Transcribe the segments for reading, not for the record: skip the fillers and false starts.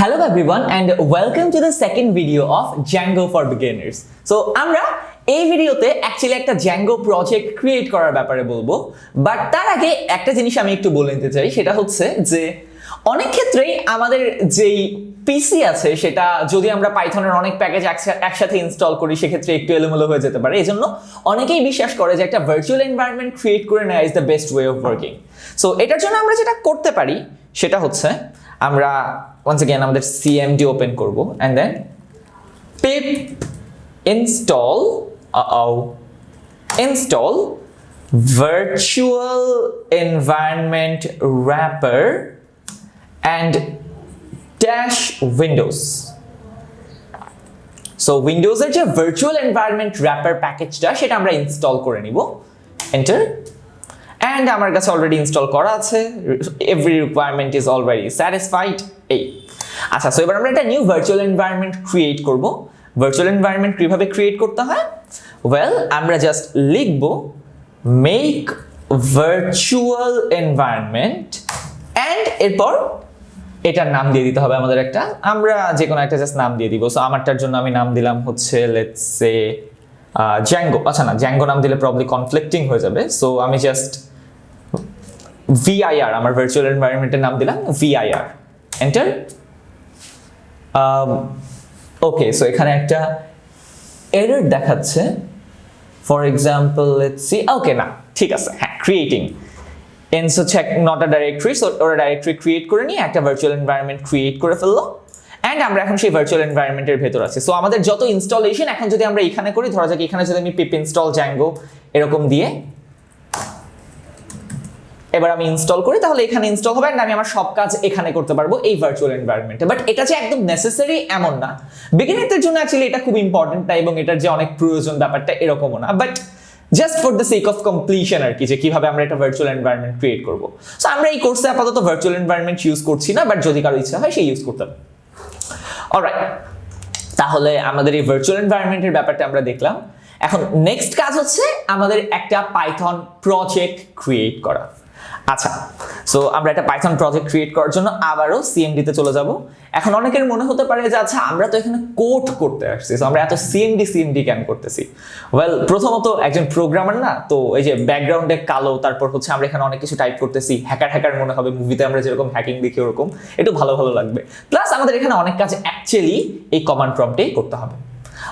Hello everyone and welcome to the second video of Django for Beginners. So আমরা এই ভিডিওতে actually একটা Django project create করার ব্যাপারে বলবো, বাট তার আগে একটা জিনিস আমি একটু বলে নিতে চাই, সেটা হচ্ছে যে অনেক ক্ষেত্রেই আমাদের যেই পিসি আছে সেটা যদি আমরা পাইথনের অনেক প্যাকেজ একসাথে ইনস্টল করি সেক্ষেত্রে একটু এলোমেলো হয়ে যেতে পারে। এজন্য অনেকেই বিশ্বাস করে যে একটা ভার্চুয়াল এনভায়রনমেন্ট ক্রিয়েট করে নেওয়া is the best way of working. So এটার জন্য আমরা যেটা করতে পারি সেটা হচ্ছে আমরা once again আমাদের cmd ওপেন করব and then pip install install virtual environment wrapper and dash windows. So windows এর যে virtual environment wrapper প্যাকেজটা সেটা আমরা ইনস্টল করে নিব, enter, and আমার কাছে অলরেডি ইনস্টল করা আছে, every requirement is already satisfied. এই আচ্ছা, সো এবার আমরা একটা নিউ ভার্চুয়াল এনভায়রনমেন্ট ক্রিয়েট করব। ভার্চুয়াল এনভায়রনমেন্ট কিভাবে ক্রিয়েট করতে হয়? ওয়েল, আমরা জাস্ট লিখব মেক ভার্চুয়াল এনভায়রনমেন্ট এন্ড এরপর এটার নাম দিয়ে দিতে হবে আমাদের একটা, আমরা যে কোনো একটা জাস্ট নাম দিয়ে দিব। সো আমারটার জন্য আমি নাম দিলাম হচ্ছে লেটস সে জ্যাঙ্গো। আচ্ছা না, জ্যাঙ্গো নাম দিলে প্রবলি কনফ্লিক্টিং হয়ে যাবে, সো আমি জাস্ট ভিআইআর আমার ভার্চুয়াল এনভায়রনমেন্টের নাম দিলাম ভিআইআর, এন্টার। ওকে, সো এখানে একটা এরর দেখাচ্ছে, for example let's see, okay না ঠিক আছে, হ্যাঁ ক্রিয়েটিং এনসো check not a directory. So ওরা ডাইরেক্টরি ক্রিয়েট করে নিয়ে একটা ভার্চুয়াল এনভায়রনমেন্ট ক্রিয়েট করে ফেললো এন্ড আমরা এখন সেই ভার্চুয়াল এনভায়রনমেন্টের ভেতর আছি। সো আমাদের যত ইনস্টলেশন এখন যদি আমরা এখানে করি, ধরা যাক এখানে যদি আমি পিপ ইনস্টল জ্যাঙ্গো এরকম দিয়ে এবার আমি ইনস্টল করি, তাহলে এখানে ইনস্টল হবে এন্ড আমি আমার সব কাজ এখানে করতে পারবো এই ভার্চুয়াল এনভায়রনমেন্টে। বাট এটা যে একদম নেসেসারি এমন না, বিগিনারদের জন্য অ্যাকচুয়ালি এটা খুব ইম্পর্টেন্ট না এবং এটার যে অনেক প্রয়োজন ব্যাপারটা এরকমও না, but just for the sake of completion আর কি, যে কিভাবে আমরা একটা ভার্চুয়াল এনভায়রনমেন্ট ক্রিয়েট করবো। সো আমরা এই কোর্সে আপাতত ভার্চুয়াল এনভায়রনমেন্ট ইউজ করছি না, বাট যদি কারো ইচ্ছা হয় সেই ইউজ করতে হবে। অলরাইট, তাহলে আমাদের এই ভার্চুয়াল এনভায়রনমেন্টের ব্যাপারটা আমরা দেখলাম। এখন নেক্সট কাজ হচ্ছে আমাদের একটা পাইথন প্রজেক্ট ক্রিয়েট করা। আচ্ছা, সো আমরা একটা পাইথন প্রজেক্ট ক্রিয়েট করার জন্য আবারও সিএমডি তে চলে যাব। এখন অনেকের মনে হতে পারে যে আচ্ছা আমরা তো এখানে কোড করতে আসছি, সো আমরা এত সিএমডি কেন করতেছি? ওয়েল, প্রথমত একজন প্রোগ্রামার না, তো এই যে ব্যাকগ্রাউন্ডে কালো, তারপর হচ্ছে আমরা এখানে অনেক কিছু টাইপ করতেছি, হ্যাকার মনে হবে, মুভিতে আমরা যেরকম হ্যাকিং দেখি ওরকম, একটু ভালো লাগবে। প্লাস আমাদের এখানে অনেক কাজ অ্যাকচুয়ালি এই কমান্ড প্রম্পটেই করতে হবে।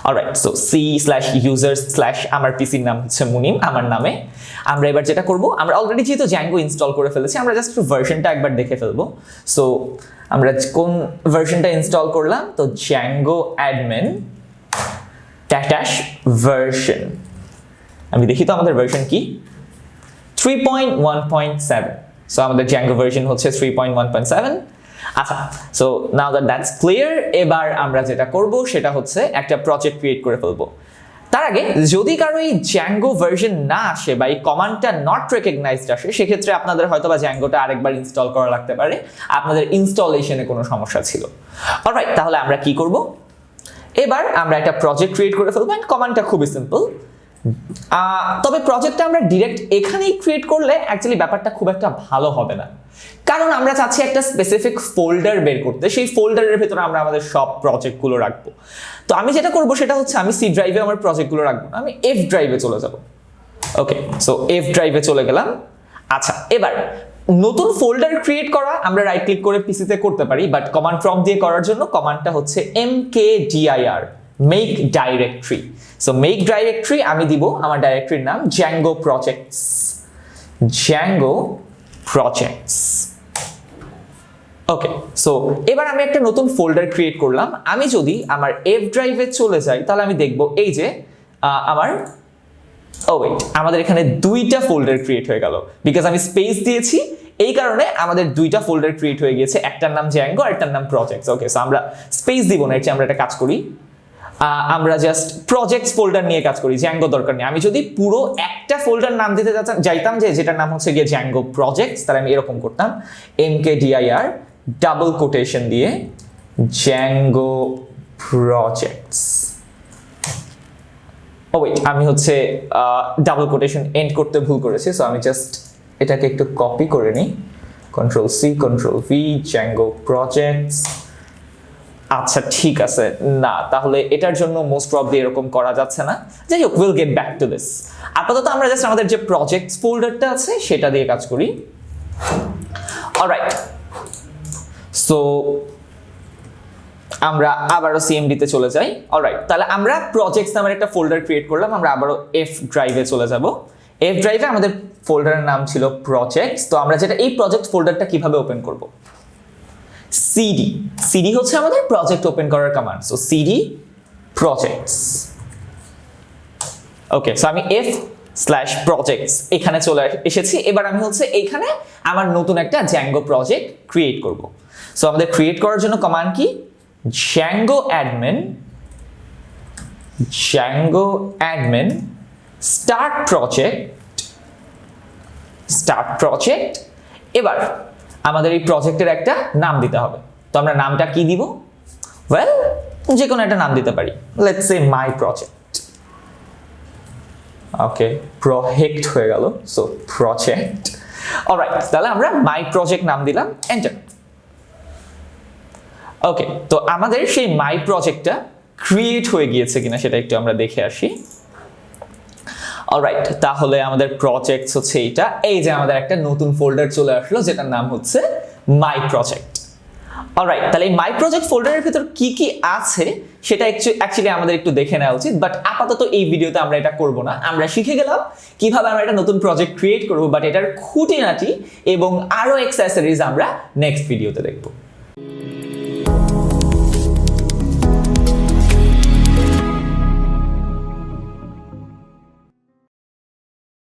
অলরাইট, সো c/users/ আমার পিসির নাম হচ্ছে মুনিম আমার নামে। আমরা এবার যেটা করব, আমরা অলরেডি যেহেতু জ্যাঙ্গো ইনস্টল করে ফেলেছি, আমরা জাস্ট ভার্সনটা একবার দেখে ফেলবো। সো আমরা কোন ভার্সনটা ইনস্টল করলাম, তো জ্যাঙ্গো অ্যাডমিন ড্যাশ ভার্সন, আমি দেখি তো আমাদের ভার্সন কি, 3.1.7। সো আমাদের জ্যাঙ্গো ভার্সন হচ্ছে 3.1.7। আচ্ছা, সো নাও দ্যাটস ক্লিয়ার, এবার আমরা যেটা করব সেটা হচ্ছে একটা প্রজেক্ট ক্রিয়েট করে ফেলবো। তার আগে যদি কারো এই জ্যাঙ্গো ভার্সন না আসে বা এই কমান্ডটা নট রেকগনাইজড আসে, সেক্ষেত্রে আপনাদের হয়তো বা জ্যাঙ্গোটা আরেকবার ইনস্টল করা লাগতে পারে, আপনাদের ইনস্টলেশনে কোনো সমস্যা ছিল। অলরাইট, তাহলে আমরা কি করব, এবার আমরা একটা প্রজেক্ট ক্রিয়েট করে ফেলবো এন্ড কমান্ডটা খুবই সিম্পল। তবে প্রজেক্টটা আমরা ডিরেক্ট এখানেই ক্রিয়েট করলে অ্যাকচুয়ালি ব্যাপারটা খুব একটা ভালো হবে না, কারণ আমরা চাচ্ছি একটা স্পেসিফিক ফোল্ডার বের করতে, সেই ফোল্ডারের ভেতরে আমরা আমাদের সব প্রজেক্টগুলো রাখবো। তো আমি যেটা করব সেটা হচ্ছে আমি সি ড্রাইভে আমার প্রজেক্টগুলো রাখবো না, আমি এফ ড্রাইভে চলে যাব। ওকে, সো এফ ড্রাইভে চলে গেলাম। আচ্ছা, এবার নতুন ফোল্ডার ক্রিয়েট করা আমরা রাইট ক্লিক করে পিসিতে করতে পারি, বাট কমান্ড প্রম্পট দিয়ে করার জন্য কমান্ডটা হচ্ছে mkdir, make directory. So make directory আমি দিব আমার ডাইরেক্টরির নাম Zango projects, Zango projects. Okay, so এবার আমি একটা নতুন ফোল্ডার ক্রিয়েট করলাম। আমি যদি আমার এফ ড্রাইভে চলে যাই তাহলে আমি দেখব এই যে আমার আমাদের এখানে দুইটা ফোল্ডার ক্রিয়েট হয়ে গেল, বিকজ আমি স্পেস দিয়েছি, এই কারণে আমাদের দুইটা ফোল্ডার ক্রিয়েট হয়ে গিয়েছে, একটার নাম জ্যাঙ্গো আর একটার নাম প্রজেক্টস। ওকে, সো আমরা স্পেস দিব না, এর চেয়ে আমরা একটা কাজ করি, আমরা জাস্ট প্রজেক্টস ফোল্ডার নিয়ে কাজ করি, জ্যাঙ্গো দরকার নেই। আমি যদি পুরো একটা ফোল্ডার নাম দিতে যাইতাম যে যেটার নাম হচ্ছে গিয়ে জ্যাঙ্গো প্রজেক্টস, তাহলে আমি এরকম করতাম mkdir ডাবল কোটেশন দিয়ে জ্যাঙ্গো প্রজেক্টস। ওয়েট, আমি হচ্ছে ডাবল কোটেশন এন্ড করতে ভুল করেছি, সো আমি জাস্ট এটাকে একটু কপি করে নিই, Ctrl C Ctrl V Django projects আচ্ছা ঠিক আছে, না তাহলে এটার জন্য মোস্ট প্রবলি এরকম করা যাচ্ছে না। যাই হোক, will get back to this. আপাতত আমরা জাস্ট আমাদের যে প্রজেক্টস ফোল্ডারটা আছে সেটা দিয়ে কাজ করি। অলরাইট, সো আমরা আবারও সিএমডি তে চলে যাই। অলরাইট, তাহলে আমরা প্রজেক্টস নামের একটা ফোল্ডার ক্রিয়েট করলাম। আমরা আবারও এফ ড্রাইভে চলে যাব। এফ ড্রাইভে আমাদের ফোল্ডারের নাম ছিল প্রজেক্টস। তো আমরা যেটা এই প্রজেক্ট ফোল্ডারটা কিভাবে ওপেন করব? সিডি, সিডি হচ্ছে আমাদের প্রজেক্ট ওপেন করার command. So CD projects. Okay, so আমি f/projects এখানে চলে এসেছি। এবার আমি হচ্ছে এইখানে আমার নতুন একটা জ্যাঙ্গো প্রজেক্ট ক্রিয়েট করব। সো আমাদের ক্রিয়েট করার জন্য কমান্ড কি? Django admin start project। এবার আমাদের এই প্রজেক্টের একটা নাম দিতে হবে। তো আমরা নামটা কি দিব? ওয়েল, যে কোনো একটা নাম দিতে পারি। Let's say my project. Okay, project হয়ে গেল। So project. অলরাইট, তাহলে আমরা মাই প্রজেক্ট নাম দিলাম, এন্টার। ওকে, তো আমাদের সেই মাই প্রজেক্টটা ক্রিয়েট হয়ে গিয়েছে কিনা সেটা একটু আমরা দেখে আসি। অলরাইট, তাহলে আমাদের প্রজেক্টস হচ্ছে এইটা। এই যে আমাদের একটা নতুন ফোল্ডার চলে আসলো যেটার নাম হচ্ছে মাই প্রজেক্ট। অলরাইট, তাহলে এই মাই প্রজেক্ট ফোল্ডারের ভিতর কি কি আছে সেটা অ্যাকচুয়ালি আমাদের একটু দেখে নেওয়া উচিত, বাট আপাতত এই ভিডিওতে আমরা এটা করব না। আমরা শিখে গেলাম কিভাবে আমরা একটা নতুন প্রজেক্ট ক্রিয়েট করব, বাট এটার খুঁটিনাটি এবং আরো অ্যাক্সেসরিজ আমরা নেক্সট ভিডিওতে দেখব।